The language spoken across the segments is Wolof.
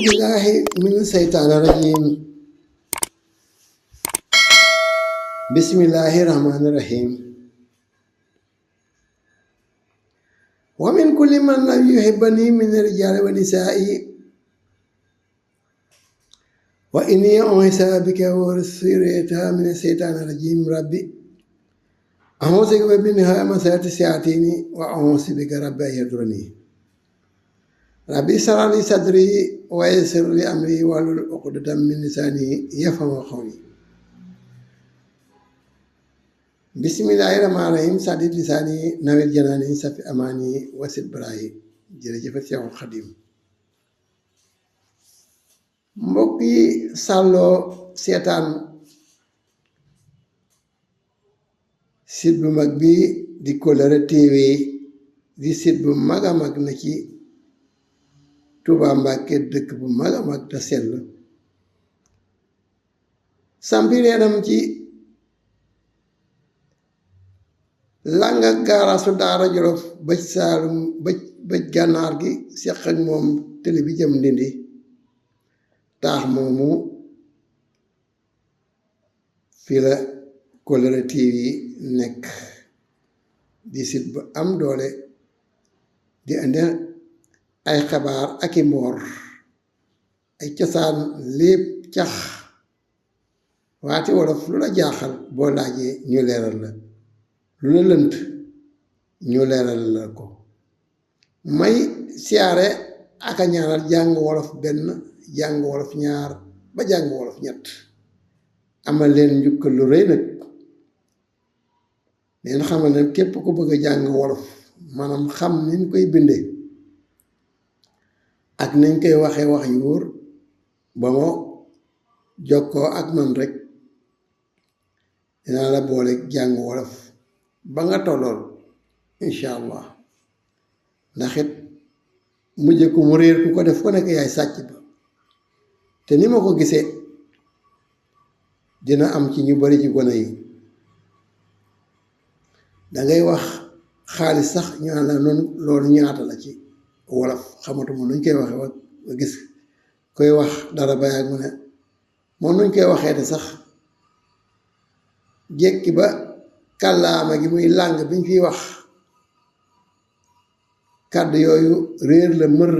بالله من الشيطان الرجيم بسم الله الرحمن الرحيم ومن كل من لم يحبني من الرجال والنساء وإني أعيذها بك وذريتها من الشيطان الرجيم ربي أعوذ بك من همزات الشياطين وأعوذ بك رب أن يحضرون ربي اشرح لي صدري ويسر لي أمري واحلل عقدة من لساني يفقهوا قولي بسم الله الرحمن الرحيم سدد لساني نوّر جناني صفي أماني وسد براي jërëjëf Seexul Xadim mbokk yi sàlloo seetaan site bu mag bi di Kóllëre TV di site bu mag a mag na ci Touba Mbàkke dëkk bu mag a mag te sell sampi reenam ci langa gaarasu Daara Jolof bëj Saalum bëj gànnaar gi seq ak moom télé bi jëm Ndindi taax moomu fii la Kóllëre TV nekk di site bu am doole di indi ay xabaar ak i mboor ay cosaan lépp cax waati wolof lu la jaaxal boo laajee ñu leeral la lu la lënt ñu leeral la ko may siyaare ak a ñaanal jàng wolof benn jàng wolof ñaar ba jàng wolof ñett amal leen njukkal lu rëy nag leen xamal ne képp ku bëgg a jàng wolof maanaam xam niñ koy bindee ak nañ koy waxee wax yu wóor ba moo jokkoo ak man rek dinaa la boole jàng wolof ba nga tollool incha allah ndax it mujj ku mu réer ku ko def ko nekk yaay sàcc ba te ni ma ko gisee dina am ci ñu bari ci gone yi dangay wax xaalis sax ñu naan la noonu loolu ñaata la ci wolof xamatuma nuñ koy waxee wa gis koy wax dara ba yàgg mu ne moom nuñ koy waxee te sax jékki ba kàllaama gi muy làng biñ fiy wax kàddu yooyu réer la mër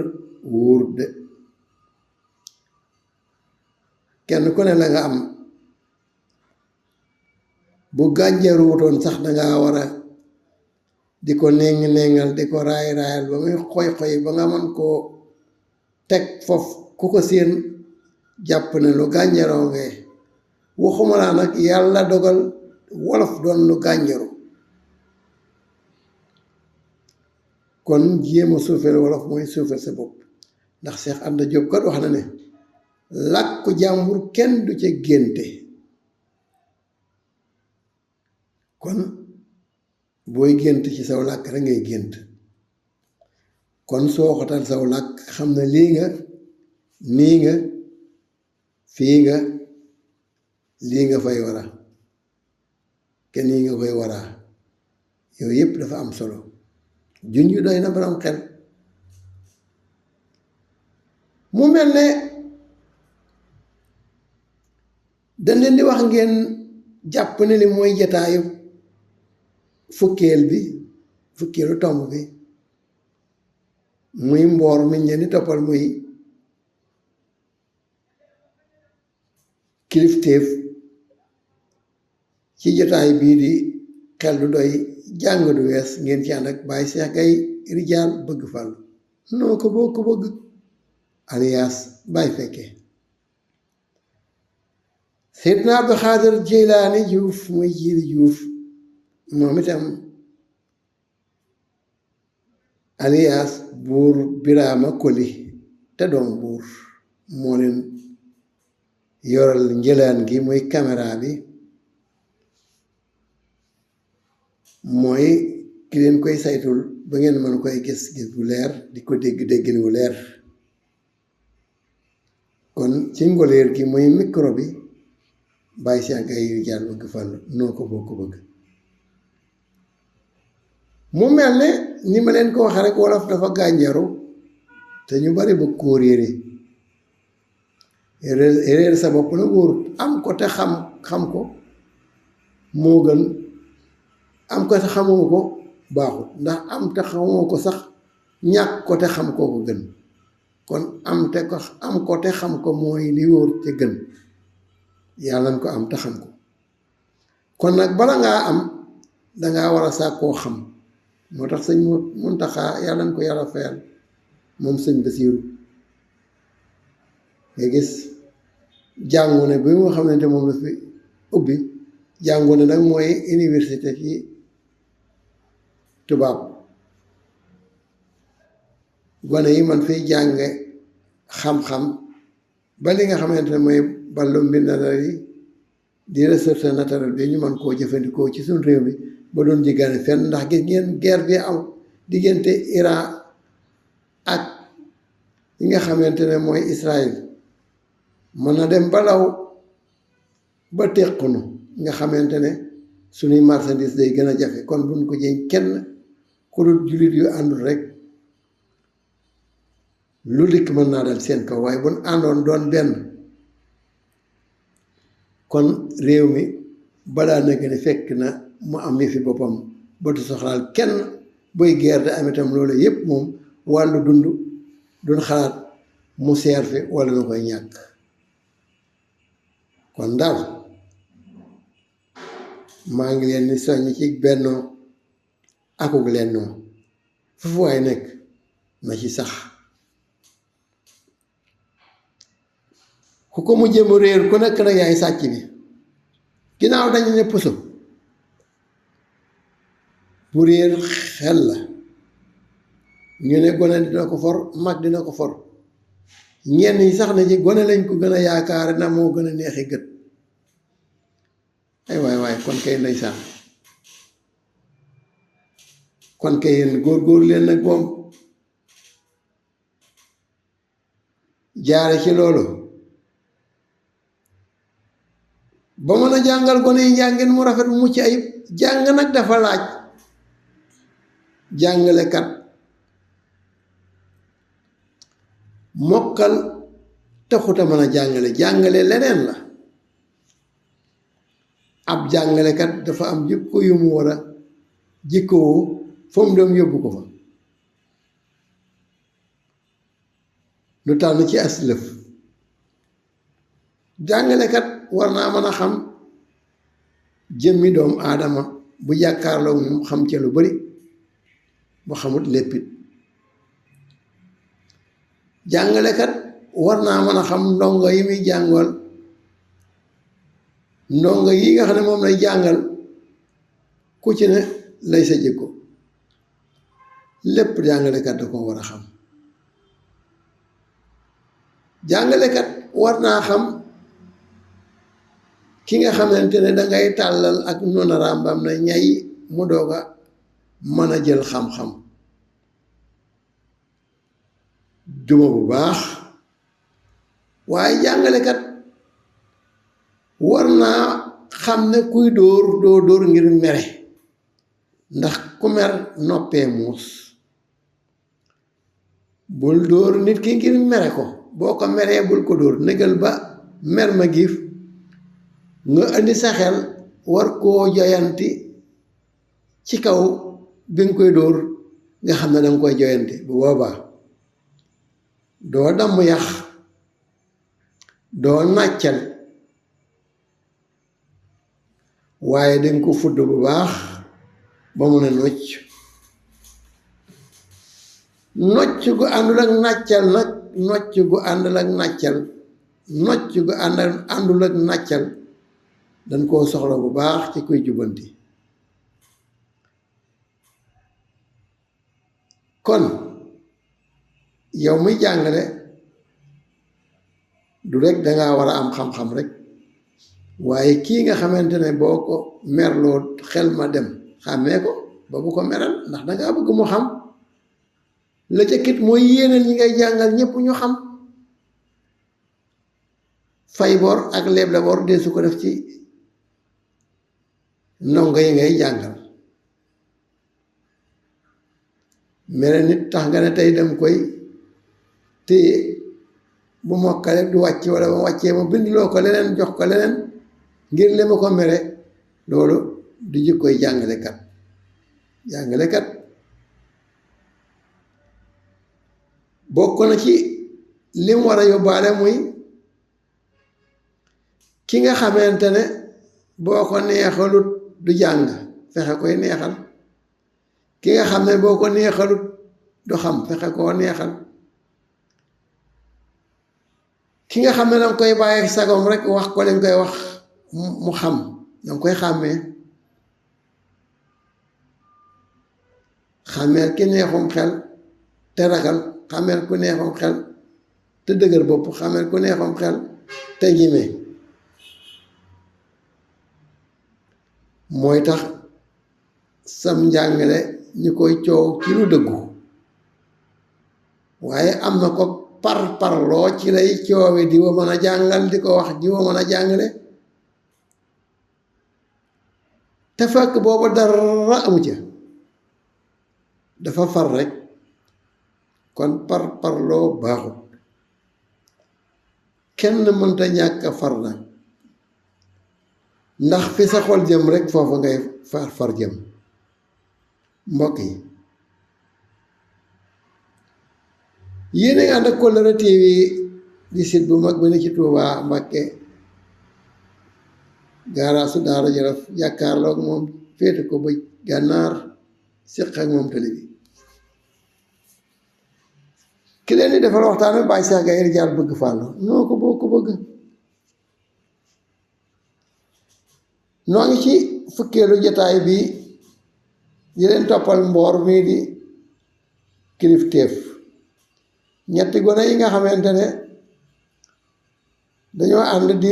wóor de kenn ku ne la nga am bu gànjaru wutoon sax danga war a di ko néng-néngal di ko raay-raayal ba muy xoy-xoy ba nga mën koo teg foofu ku ko seen jàpp ne lu gànjaroo ngee waxuma laa nag yàlla dogal wolof doon lu gànjaru kon jéem a suufeel wolof mooy suufeel sa bopp ndax Seex Anta Jóob kat wax na ne làkku jàmbur kenn du ca génte kon booy gént ci saw làkk rek ngay gént kon soo xotal saw làkk xam ne lii nga nii nga fii nga lii nga fay wara kenn yi nga koy waraa yooyu yëpp dafa am solo junju doy na borom xel mu mel ne dañ leen di wax ngeen jàpp ne li mooy jataayu fukkeelu tomb bi muy mboor mi leen di toppal muy kilifteef ci jotaay bii di xel du doy jàng du wees ngeen ci ànd ak Baay Seex Gay rijaal bëgg fàll noo ko boo ko bëgg alias Baay Fekke Seydina Abdu Xaadir Jeylaani Juuf muy jiiri Juuf moom itam alias buur Biraama Koli te doom buur moo leen yoral njëlaan gi muy caméra bi mooy ki leen koy saytul ba ngeen mën koy gis bu leer di ko déggin wu leer kon ci ngoleer gi muy micro bi Baay Seex Gay rijaal bëgg fàll noo ko boo ko bëgg mu mel ne ni ma leen ko waxee rek wolof dafa gànjaru te ñu bari bëgg koo réere réer sa bopp nag wóorut. am ko te xam ko moo gën am ko te xamoo ko baaxut, ndax am te xamoo ko sax ñàkk ko te xam koo ko gën. kon am ko te xam ko mooy li wóor te gën. yàlla na ko am te xam ko. kon nag bala ngaa am dangaa war a sàkkoo xam. moo tax sëñ Muntaxa yàlla na ko yàlla fayal moom sëñ Basiiru nga gis jàngu ne bi nga xamante moom la fi ubbi jàngu ne nag mooy université ci tubaab. gone yi man fiy jànge xam-xam ba li nga xamante ne mooy ballu mbindana yi di ressource naturelle bi ñu mën koo jëfandikoo ci suñ réew mi ba doon jiggaane fenn. ndax gis ngeen guerre bi am diggante Iran ak yi nga xamante ne mooy Israël mën na dem balaw ba tequnu nga xamante ne suñuy marchandise day gën a jafe. kon buñ ko jëñ kenn ku dul jullit yu àndul rek lu dikk mën naa dal seen kaw. waaye buñ àndoon doon benn kon réew mi balaa na gën a fekk na mu am yëfi boppam ba du soxlaal kenn. booy guerre da am itam loolu yépp moom wàllu dund duñ xalaat mu seer fi wala na koy ñàkk. kon daal maa ngi leen di soññ ci bennoo akuk lennoo foofu waay nekk na ci sax. ku ko mu jëm réer ku nekk nag yaay sàcc bi. ginnaaw dañu ne puso bu réer xel la ñu ne gone dina ko for mag dina ko for. ñenn ñi sax na ci gone lañ ko gën a yaakaar na moo gën a neexi gët. ay waay kon kay ndeysaan kon kay yéen góor leen nag moom jaare ci loolu ba mën a jàngal gone yi njàngin mu rafet mu mucc ayib. jàng nag dafa laaj jàngalekat mokkal taxut a mën a jàngale leneen la. ab jàngalekat dafa am jikko yu mu war a jikkoo fa mu doom yóbbu ko fa. lu tànn ci aslëf jàngalekat war naa mën a xam jëmmi doomu aadama bu jàkkaarloo moom xam ca lu bari bu xamut léppit. jàngalekat war naa mën a xam ndongo yi muy jàngal ndongo yi nga xam ne moom lay jàngal ku ci ne lay sa jikko lépp jàngalekat da ko war a xam. jàngalekat war naa xam ki nga xamante ne dangay tàllal ak nonarambam na ñay mu doog a mën a jël xam-xam. duma bu baax. waaye jàngalekat war naa xam ne kuy dóor ngir mere, ndax ku mer noppee muus. bul dóor nit ki ngir mere ko, boo ko meree bul ko dóor, négal ba mer ma giif nga indi sa xel war koo joyanti ci kaw bi nga koy dóor nga xam ne danga koy joyanti. bu boobaa doo damm yax, doo nàccal, waaye danga ko fudd bu baax ba mun a nocc gu àndul ak nàccal nag, nocc gu àndul ak nàccal, nocc gu àndul ak nàccal dañ koo soxla bu baax ci koy jubanti. kon yow muy jàngale du rek dangaa war a am xam-xam rek, waaye kii nga xamante ne boo ko merloo xel ma dem xàmmee ko ba bu ko meral, ndax dangaa bëgg mu xam. la ca kit mooy yéeneen ñi ngay jàngal ñépp ñu xam. fay bor ak leble bor de su ko def ci ndongo yi ngay jàngal. mere nit tax nga ne tey dem koy téye bu mokkale du wàcc wala ba wàccee ma bindiloo ko leneen jox ko leneen ngir li ma ko mere loolu du jikkoy jàngalekat bokk na ci lim war a yóbbaale muy ki nga xamante ne boo ko neexalut du jàng fexe koy neexal ki nga xam ne boo ko neexalut du xam fexe koo neexal ki nga xam ne danga koy bàyyi sagom rek wax ko leen koy wax mu xam danga koy xàmmeel ki neexum xel te ragal xàmmeel ku neexum xel te dëgër bopp xàmmeel ku neexum xel te ñime mooy tax sam njàngale ñu koy coow ci lu dëggu waaye am na ko parloo ci lay coowe di wa mën a jàngal di ko wax di wa mën a jàngale te fekk boobu dara amu ca dafa far rek kon parloo baaxut kenn mënta ñàkk far nag ndax fi sa xol jëm rek foofu ngay far jëm mbokk yi yéen a ngi ànd ak Kollere TV di site bu mag bi ne ci Touba Mbacké gaaraasu Daara Jolof jàkkaarloog moom féete ko ba gànnaar séq ak moom télé bi ki leen di defal waxtaan bi Baye Cheikh Gaye Rijaal bëgg fàllu noo ko boo ko bëgg noo ngi ci fukkeelu jataay bi di leen toppal mboor mii di kilifteef ñetti gone yi nga xamante ne dañoo ànd di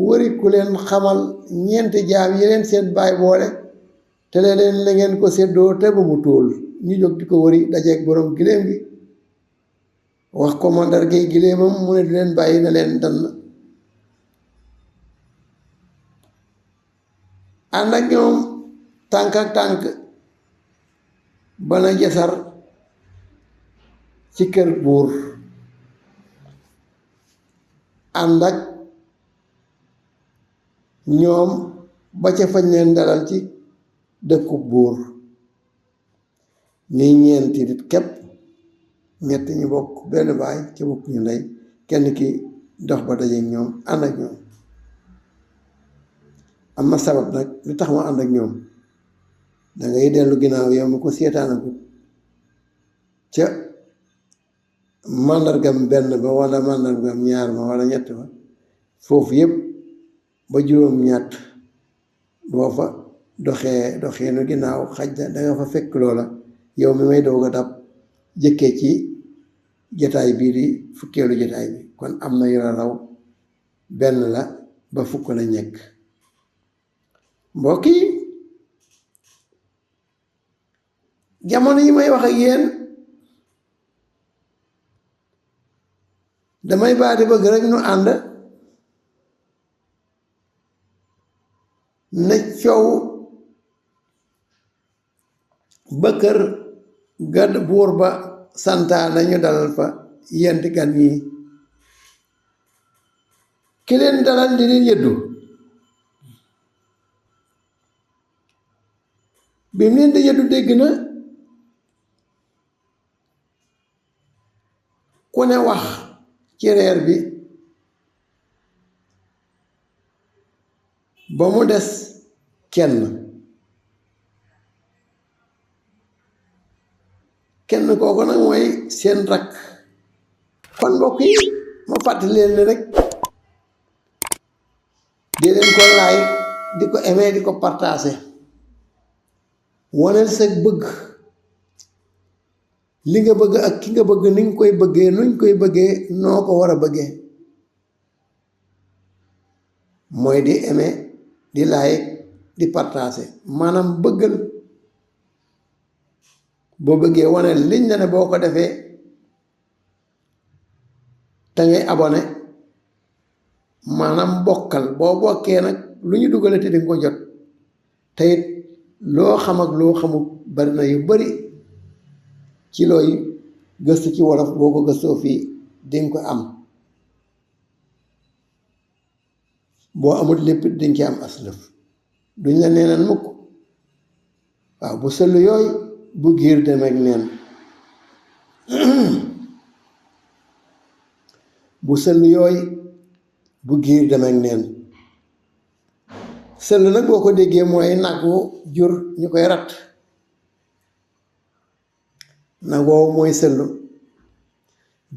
wëri ku leen xamal ñeenti jaam yi leen seen baay boole te leen la ngeen ko séddoo te bu mu tóol ñu jóg di ko wëri dajeeg borom giléem gi wax ko mandargay giléemam mu ne du leen bàyyi na leen dann ànd ak ñoom tànk ak tànk bana jasar ci kër buur ànd ak ñoom ba ca fañ leen dalal ci dëkku buur ñuy ñeenti nit képp ñett ñu bokk benn baay ca bokk ñu ndey kenn ki dox ba dajeek ñoom ànd ak ñoom am na sabab nag lu tax ma ànd ak ñoom dangay dellu ginnaaw yow mi ko seetaanagut ca màndargam benn ba wala màndargam ñaar ba wala ñett ba foofu yépp ba juróom ñatt boo fa doxeenu ginnaaw xaj na danga fa fekk loola yow mi may doog a dab jëkkee ci jataay bii di fukkeelu jataay bi kon am na yu la raw benn la ba fukk la ñekk mbokk yi jamono yi may wax ak yéen damay baati bëgg rek nu ànd na coow ba kër gàdd buur ba santaa nañu dalal fa yenti gan yi ki leen dalal di leen yëddu bi mu leen di yëddu dégg na ku ne wax ci reer bi ba mu des kenn kooku nag mooy seen rakk kon mbokk yi ma fàttali leen ne rek di leen ko like di ko aimer di ko partager waneel sa bëgg li nga bëgg ak ki nga bëgg ni nga koy bëggee nuñ koy bëggee noo ko war a bëggee mooy di aimer di like di partager maanaam bëggal boo bëggee wane liñ la ne boo ko defee te ngay abonné maanaam bokkal boo bokkee nag lu ñu dugalati di nga ko jot te it loo xam ak loo xamul bari na yu bari ci looy gëstu ci wolof boo ko gëstoo fii di nga ko am boo amul lépp dañ ci am aslëf duñ la neenal mukk waaw bu sëllu yooyu bu giir demeek neen bu sëllu yooyu bu giir demeek neen sëllu nag boo ko déggee mooy nag wu jur ñu koy rat nag woowu mooy sëllu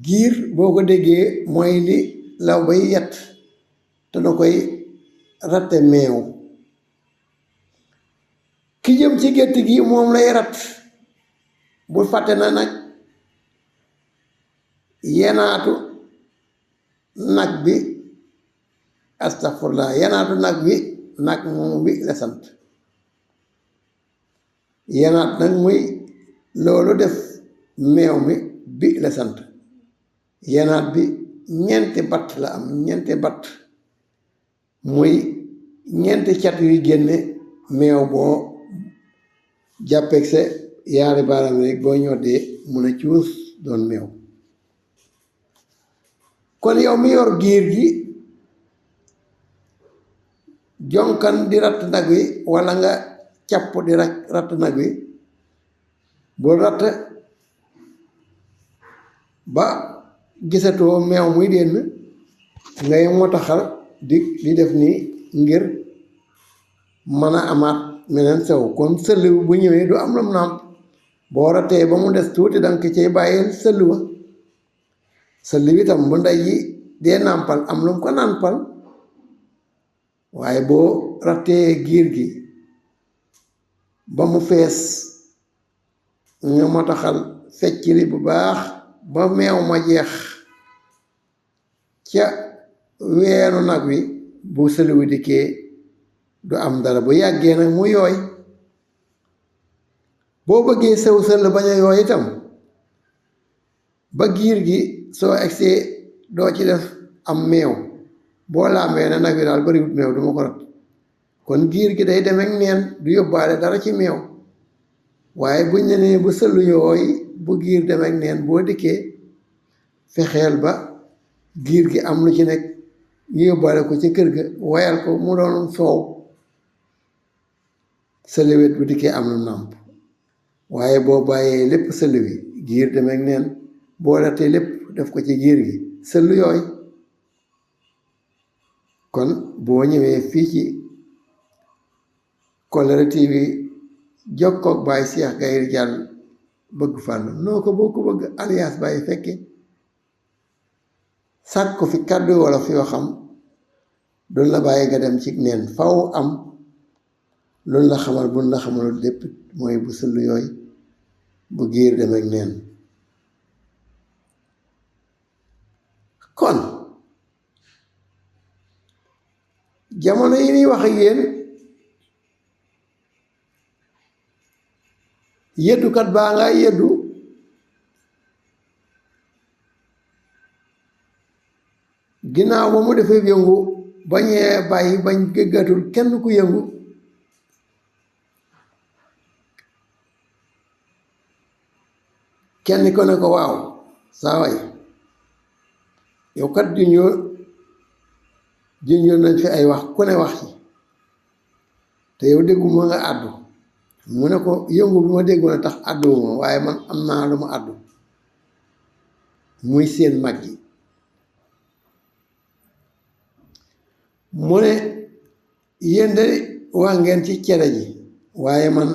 giir boo ko déggee mooy li law bay yet te da koy ratte meew ki jëm ci gétt gi moom lay rat bu fàtte na nag yenaatu nag bi astafurlah yenaatu nag bi nag moom bi la sant yenaat nag muy loolu def meew mi bi la sant yenaat bi ñeenti batt la am ñeenti batt muy ñeenti cat yuy génne meew boo jàppeeg sa yaari baaraam rek boo ñoddee mun a cuus doon meew kon yow mi yor giir gi jonkan di ratt nag wi walla nga càpp di ratt nag wi bul ratt ba gisatoo meew muy dénn ngay motaxal di def nii ngir mën a amaat meneen sew kon sëll bu ñëwee du am lam nàmp boo rattee ba mu des tuuti danga ko cay bàyyeel sëll wa sëll bi tam bu ndey yi dee nàmpal am lu mu ko nàmpal waaye boo rattee giir gi ba mu fees nga motaxal fecc li bu baax ba meew ma jeex ca weenu nag wi bu sëll wi dikkee du am dara bu yàggee nag mu yooy boo bëggee sew sëll bañ a yooy itam ba giir gi soo egsee doo ci def am meew boo làmbee ne nag wi daal bariwut meew duma ko rat kon giir gi day demek neen du yóbbaale dara ci meew waaye buñ ne nee bu sëllu yooy bu giir demek neen boo dikkee fexeel ba giir gi am lu ci nekk ñu yóbbaale ko ci kër ga wayal ko mu doon soow sëlëwet bu dikkee am lu nàmp waaye boo bàyyee lépp sëll wi giir demek neen boo rattee lépp def ko ci giir gi sëllu yooy kon boo ñëwee fii ci Kollere TV jokkoog Baye Cheikh Gaye Ridial bëgg fàll noo ko boo ko bëgg alias Baye fekke sàkk ko fi kàddu wolof yoo xam duñ la bàyyi nga dem ci neen faw am luñ la xamal buñ la xamalul lépp mooy bu sëllu yooy bu giir demek neen kon jamono yi ñuy wax ak yéen yeddukat baa nga yeddu ginnaaw ba mu defee yëngu bañee bàyyi bañ gëggatul kenn ku yëngu kenn ko ne ko waaw saa way yow kat junjoo nañ fi ay wax ku ne wax ci te yow dégguma nga àddu mu ne ko yëngu bi ma déggoon a tax àdduwuma waaye man am naa lu ma àddu muy seen mag yi mu ne yéen de wax ngeen ci cere ji waaye man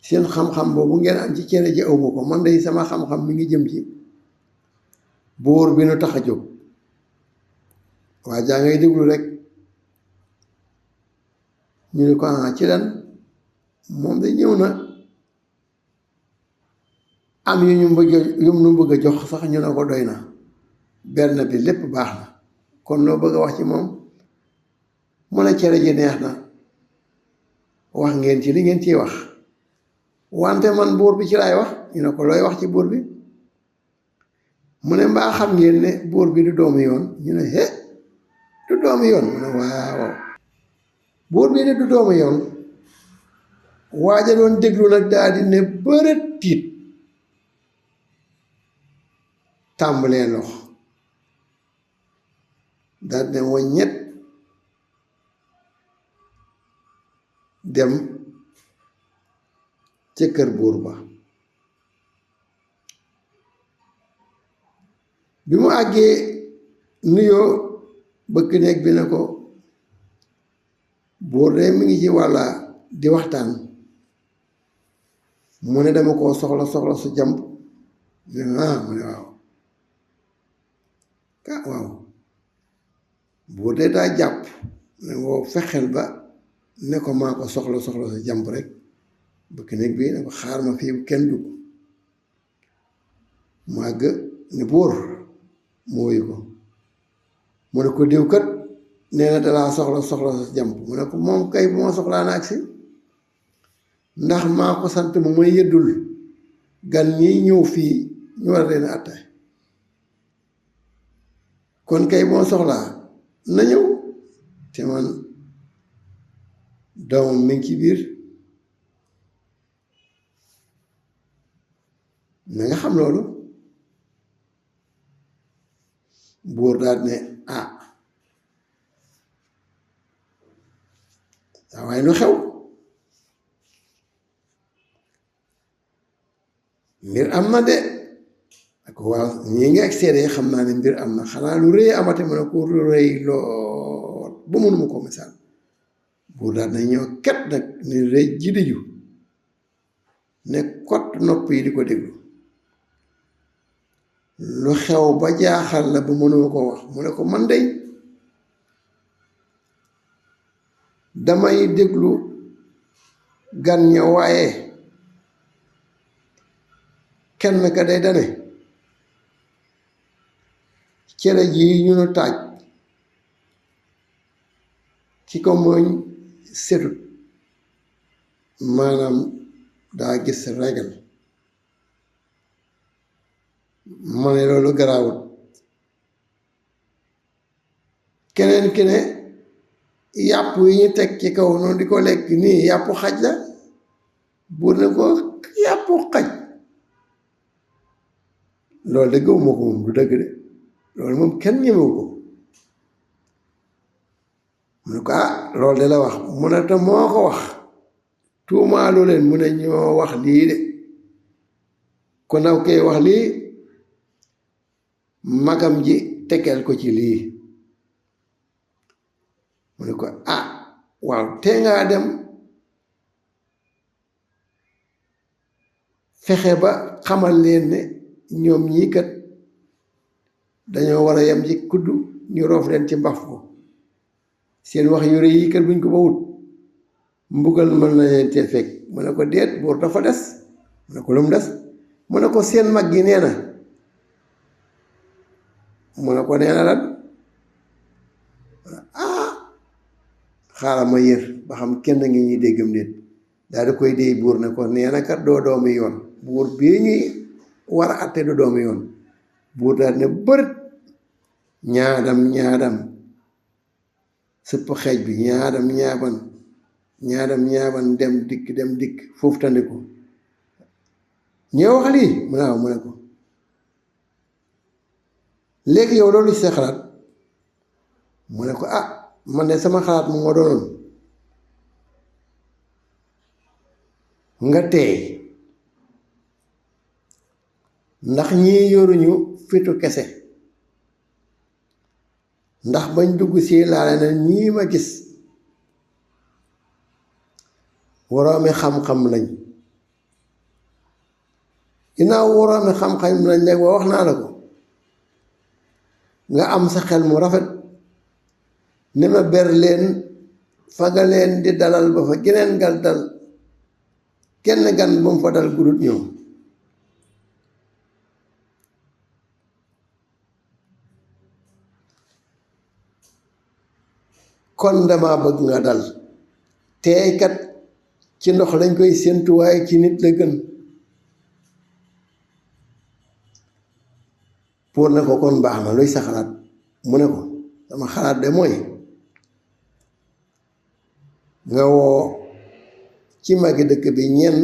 seen xam-xam boobu ngeen am ci cere ji awma ko man de sama xam-xam mi ngi jëm ci buur bi nu tax a jóg waa jaa ngay déglu rek ñu ne ko ci lan moom de ñëw na am yu ñu bëgg a jox sax ñu ne ko doy na benn bi lépp baax na kon loo bëgg a wax ci moom mu ne cere ji neex na wax ngeen ci li ngeen ciy wax wante man buur bi ci laay wax ñu ne ko looy wax ci buur bi mu ne mbaa xam ngeen ne buur bi du doomu yoon ñu ne du doomu yoon mu ne waaw buur bi ne du doomu yoon waaja doon déglu nag daal di ne bërët tiit tàmbalee lox daal ne waññet dem ca kër buur ba. bi mu àggee nuyoo bëkk néeg bi ne ko buur de mi ngi ci wàlla di waxtaan, mu ne dama koo soxla su jàmp. mu ne waaw waaw buur de daa jàpp ne woo fexeel ba ne ko maa ko soxla su jàmp rek. bëkk néeg bi ne ko xaar ma fii kenn dugg. mu àgg ne buur mu wuyu ko, mu ne ko diw kat nee na dalaa soxla sa jàmp. mu ne ko moom kay bu ma soxlaa na agsi, ndax maa ko sant mu may yëddul gan ñi ñëw fii ñu war leen atte, kon kay bu ma soxlaa na ñëw, te man doomam mi ngi ci biir. na nga xam loolu. buur daal ne waaye lu xew, mbir am na de. ak waaw ñii ngi ak seede xam naa ne mbir am na, xanaa lu rëy amate mu ne ko lu rëy lool ba mënuma ko misaal. buur daal na ñëw ket nag ne rëy ji diju ne kot nopp yi di ko déglu. lu xew ba jaaxal la ba mënuma ko wax. mu ne ko man dey damay déglu gan ña, waaye kenn ka day dane cere ji ñu nu taaj ki ko mooñ setut, maanaam daa gis regal. ma ne loolu garaawut. keneen ki ne yàpp yi ñu teg ci kaw noonu di ko lekk nii yàppu xaj la. buur ne ko yàppu xaj, loolu de gëwuma ko moom, du dëgg de, loolu moom kenn ñemewu ko. mu ne ko loolu de la wax. mu ne te moo ko wax tuumaalu leen. mu ne ñoo wax lii de, kon naw koy wax lii magam ji tekkeel ko ci lii. mu ne ko waaw tee ngaa dem fexe ba xamal leen ne ñoom ñii kat dañoo war a yem ci kuddu ñu roof leen ci mbaf ko. seen wax yu rëy yi kat buñ ko ba wut mbugal mën na leen tee fekk. mu ne ko déet buur dafa des. mu ne ko lu mu des. mu ne ko seen mag gi nee na. mu ne ko nee na lan. xaaral ma yër ba xam kenn ngi ñuy déggam déet. daal di koy déy buur ne ko nee na kat doo doomi yoon. buur bii ñuy war a atte du doomi yoon. buur daal ne bërët ñaadam sëpp xeej bi ñaadam ñaaban dem dikk foofu tandiku. ñoo wax lii mu ne waaw. mu ne ko léegi yow loolu ci sa xalaat. mu ne ko man de sama xalaat mu moo doonoon nga teey, ndax ñii yoruñu fitu kese. ndax bañ dugg si laale na ñii ma gis waroomi xam-xam lañ. ginnaaw waroomi xam-xam lañ léegi wax naa la ko, nga am sa xel mu rafet ni ma ber leen fa nga leen di dalal ba fa geneen gal dal, kenn gan ba mu fa dal gudut ñoom. kon dama bëgg nga dal. teeykat ci ndox lañ koy séentu, waaye ci nit la gën. pour ne ko kon baax na, luy sa xalaat. mu ne ko sama xalaat de mooy nga woo ci magi dëkk bi ñenn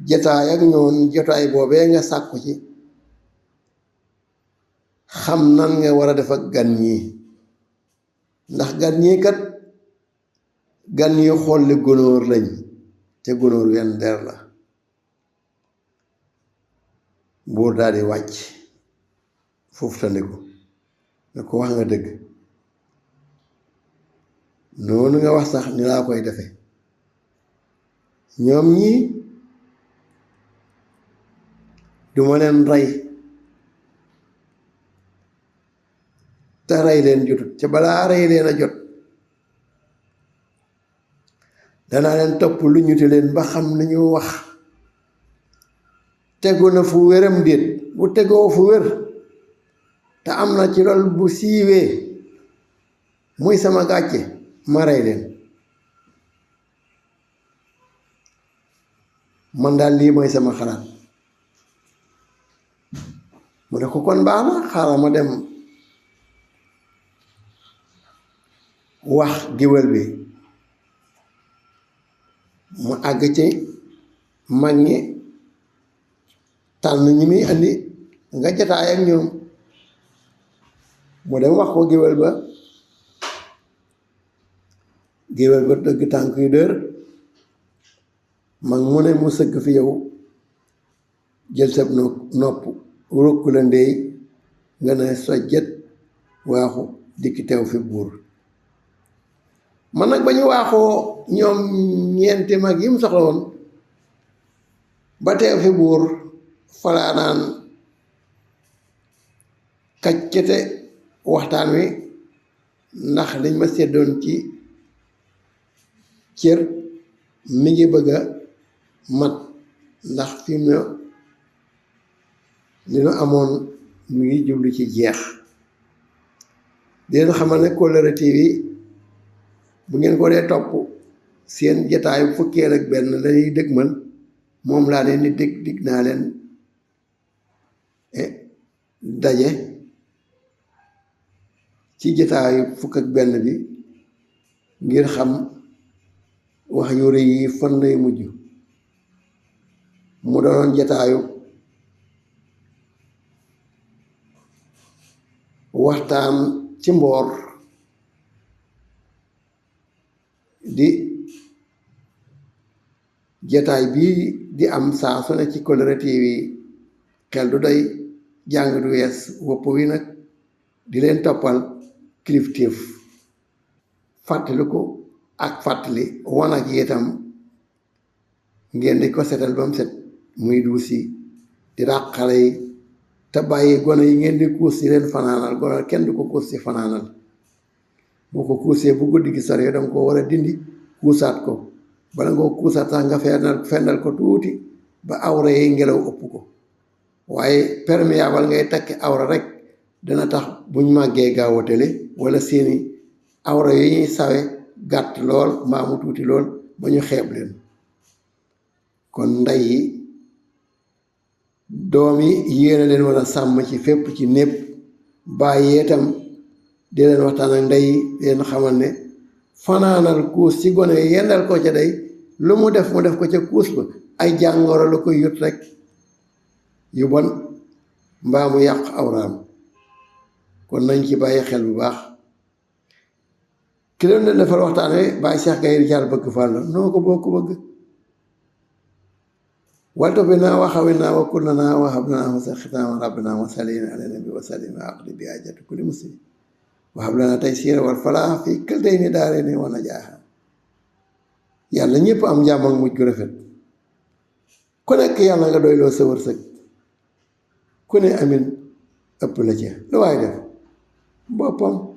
jotaay ak ñoon jotaay boobee nga sàkku ci xam nan nga war a def ak gan ñi ndax gan ñi kat gan ñi xolli gunóor lañ te gunóor wenn der la buur daal di wàcc foofu tandiku ne ko wax nga dëgg noonu nga wax sax ni laa koy defe ñoom ñi duma leen rey te rey leen jotut ca balaa rey leen a jot danaa leen topp lu ñuti leen ba xam ni ñu wax tegu na fu wéram déet bu tegoo fu wér te am na ci lool bu siiwee muy sama gàcce ma rey leen man daal lii mooy sama xalaat mu ne ko kon baax na xaaral ma dem wax géwél bi mu àgg ci mag ñi tànn ñi muy andi nga jataay ak ñoom mu dem wax ko géwél ba dëgg tànk yu dër mag mu ne mu sëgg fi yow jël sab nopp rokk la ndey nga ne sojjet waaxu dikki teew fi buur man nag ba ñu waaxoo ñoom ñeenti mag yi mu soxla woon ba teew fi buur falaanaan kaccete waxtaan wi ndax liñ ma seddoon ci cër mi ngi bëgg a mat ndax fi mu ne li nu amoon mi ngi jublu ci jeex di leen xamal ne Kóllëre TV bu ngeen ko dee topp seen jataayu fukkeel ak benn lañuy dëgmal moom laa leen di dig naa leen daje ci jataayu fukk ak benn bi ngir xam wax yu rëy yi fan lay mujj mu doonoon jataayu waxtaan ci mboor di jataay bii di am saa su ne ci Kóllëre TV xel du day jàng du wees wopp wi nag di leen toppal kilifteef fàttaliku ak fàttali wan ak itam ngeen di ko setal ba mu set muy duusi di ràq xale yi te bàyyi gone yi ngeen di kuus ci leen fanaanal gone kenn du ko kuus ci fanaanal boo ko kuusee bu guddi gi sore danga ko war a dindi kuusaat ko bala nga ko kuusaat sax nga fendal ko tuuti ba awra yi ngelaw ëpp ko waaye perméable ngay takki awra rek dana tax buñ màggee gaaw a tële wala seeni awra yi ñuy sawe gàtt lool mbaa mu tuuti lool ba ñu xeeb leen kon ndey yi doom yi yéena leen war a sàmm ci fépp ci népp bàyyi itam di leen waxtaan ak ndey yi di leen xamal ne fanaanal kuus ci gone yi yendal ko ca day lu mu def ko ca kuus ba ay jàngoro la koy yut rek yu bon mbaa mu yàq awraam kon nañ ci bàyyi xel bu baax ki leen ne defal waxtaan wi Baye Cheikh Gaye Rijaal bëgg Fall noo ko boo ko bëgg walto bi naa waxawi naa wa kulla naa wa hab naa wa saxitana wa rabbina wa salina ala nabi wa salim wa aqdi bi ajatu kulli muslim wa hab lana taysira wal falaax fi kiltayni daarayni wa najaaha yàlla ñëpp am jàmm ak mujj gu rafet ku nekk yàlla nga doyloo sa wërsëg ku ne amin ëpp la ci lu waay def boppam